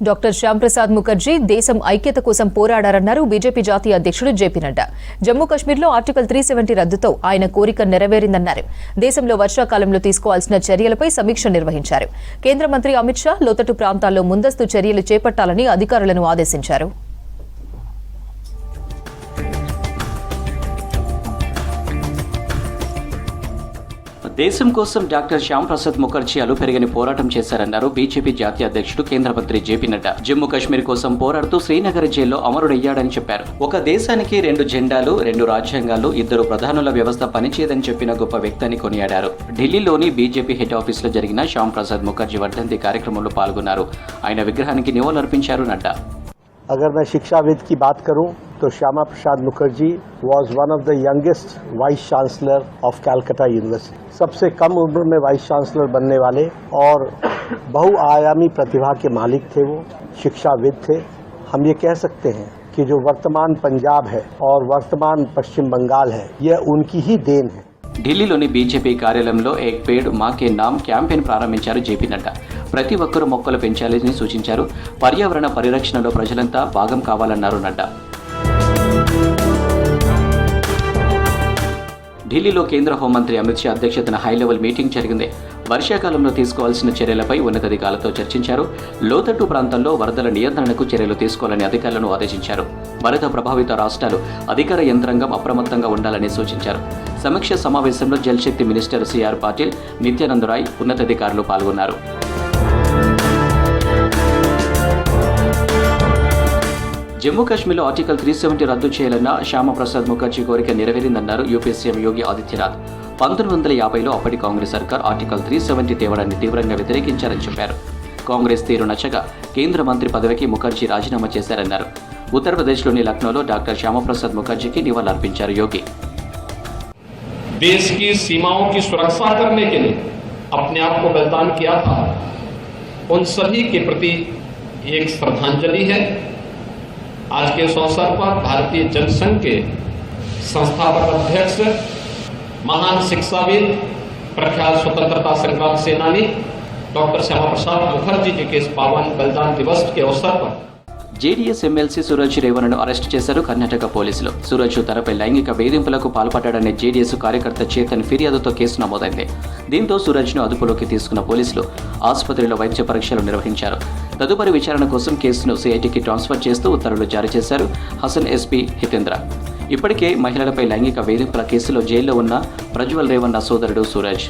Doctor Shyamprasad Mukherjee దేశం ఐక్యత కోసం పోరాడారన్నారు బీజేపీ జాతీయ అధ్యక్షుడు జేపీ నడ్డా. జమ్మూ కశ్మీర్లో ఆర్టికల్ 370 రద్దుతో ఆయన కోరిక నెరవేరిందన్నారు. దేశంలో వర్షాకాలంలో తీసుకోవాల్సిన చర్యలపై సమీక్ష నిర్వహించారు. కేంద్ర మంత్రి అమిత్ షా లోతట్టు ప్రాంతాల్లో ముందస్తు చర్యలు చేపట్టాలని అధికారులను ఆదేశించారు. దేశం కోసం డాక్టర్ శ్యాంప్రసాద్ ముఖర్జీ అలుపెరగని పోరాటం చేశారన్నారు బీజేపీ జాతీయ అధ్యక్షుడు కేంద్ర మంత్రి జేపీ నడ్డా. జమ్మూ కశ్మీర్ కోసం పోరాడుతూ శ్రీనగర్ జైల్లో అమరుడయ్యాడని చెప్పారు. ఒక దేశానికి 2 జెండాలు, 2 రాజ్యాంగాలు, 2 ప్రధానుల వ్యవస్థ పనిచేయదని చెప్పిన గొప్ప వ్యక్తిని కొనియాడారు. ఢిల్లీలోని బీజేపీ హెడ్ ఆఫీసులో జరిగిన శ్యాంప్రసాద్ ముఖర్జీ వర్ధంతి కార్యక్రమంలో పాల్గొన్నారు. ఆయన విగ్రహానికి నివాళులర్పించారు నడ్డా. अगर मैं शिक्षाविद की बात करूं तो Shyama Prasad Mukherjee was one of the youngest vice chancellor of Calcutta university. सबसे कम उम्र में वाइस चांसलर बनने वाले और बहुआयामी प्रतिभा के मालिक थे. वो शिक्षाविद थे. हम ये कह सकते हैं कि जो वर्तमान पंजाब है और वर्तमान पश्चिम बंगाल है, यह उनकी ही देन है. ఢిల్లీలోని బీజేపీ కార్యాలయంలో ఏక్ పేడ్ మాకే నామ్ క్యాంపెయిన్ ప్రారంభించారు జేపీ నడ్డా. ప్రతి ఒక్కరూ మొక్కలు పెంచాలని సూచించారు. పర్యావరణ పరిరక్షణలో ప్రజలంతా భాగం కావాలన్నారు నడ్డా. ఢిల్లీలో కేంద్ర హోంమంత్రి అమిత్ షా అధ్యక్షతన హైలెవెల్ మీటింగ్ జరిగింది. వర్షాకాలంలో తీసుకోవాల్సిన చర్యలపై ఉన్నతాధికారులతో చర్చించారు. లోతట్టు ప్రాంతాల్లో వరదల నియంత్రణకు చర్యలు తీసుకోవాలని అధికారులను ఆదేశించారు. వరద ప్రభావిత రాష్ట్రాలు అధికార యంత్రాంగం అప్రమత్తంగా ఉండాలని సూచించారు. సమీక్ష సమావేశంలో జలశక్తి మినిస్టర్ సిఆర్ పాటిల్, నిత్యానంద్ రాయ్ ఉన్నతాధికారులు పాల్గొన్నారు. జమ్మూ కాశ్మీర్లో ఆర్టికల్ 370 రద్దు చేయాలన్న శ్యామప్రసాద్ ముఖర్జీ కోరిక నెరవేరిందన్నారు యూపీ సీఎం యోగి ఆదిత్యనాథ్. 1950లో అప్పటి కాంగ్రెస్ సర్కార్ ఆర్టికల్ 370 తేవడాన్ని తీవ్రంగా వ్యతిరేకించారని చెప్పారు. కాంగ్రెస్ తీరు నచ్చగా కేంద్ర మంత్రి పదవికి ముఖర్జీ రాజీనామా చేశారన్నారు. ఉత్తరప్రదేశ్లోని లక్నోలో డాక్టర్ శ్యామప్రసాద్ ముఖర్జీకి నివాళులర్పించారు యోగి. देश की सीमाओं की सुरक्षा करने के लिए अपने आप को बलिदान किया था. उन सभी के प्रति एक श्रद्धांजलि है. आज के इस अवसर पर भारतीय जनसंघ के संस्थापक अध्यक्ष, महान शिक्षाविद, प्रख्यात स्वतंत्रता संग्राम सेनानी डॉक्टर श्यामा प्रसाद मुखर्जी जी के इस पावन बलिदान दिवस के अवसर पर జేడీఎస్ ఎమ్మెల్సీ సురజ్ రేవణను అరెస్టు చేశారు కర్ణాటక పోలీసులు. సురజ్ తనపై లైంగిక వేధింపులకు పాల్పడ్డాడనే జేడీఎస్ కార్యకర్త చేతన్ ఫిర్యాదుతో కేసు నమోదైంది. దీంతో సురజ్ను అదుపులోకి తీసుకున్న పోలీసులు ఆసుపత్రిలో వైద్య పరీక్షలు నిర్వహించారు. తదుపరి విచారణ కోసం కేసును సిఐటికి ట్రాన్స్ఫర్ చేస్తూ ఉత్తర్వులు జారీ చేశారు హసన్ ఎస్పీ హితేంద్ర. ఇప్పటికే మహిళలపై లైంగిక వేధింపుల కేసులో జైల్లో ఉన్న ప్రజ్వల్ రేవణ్ణ సోదరుడు సురజ్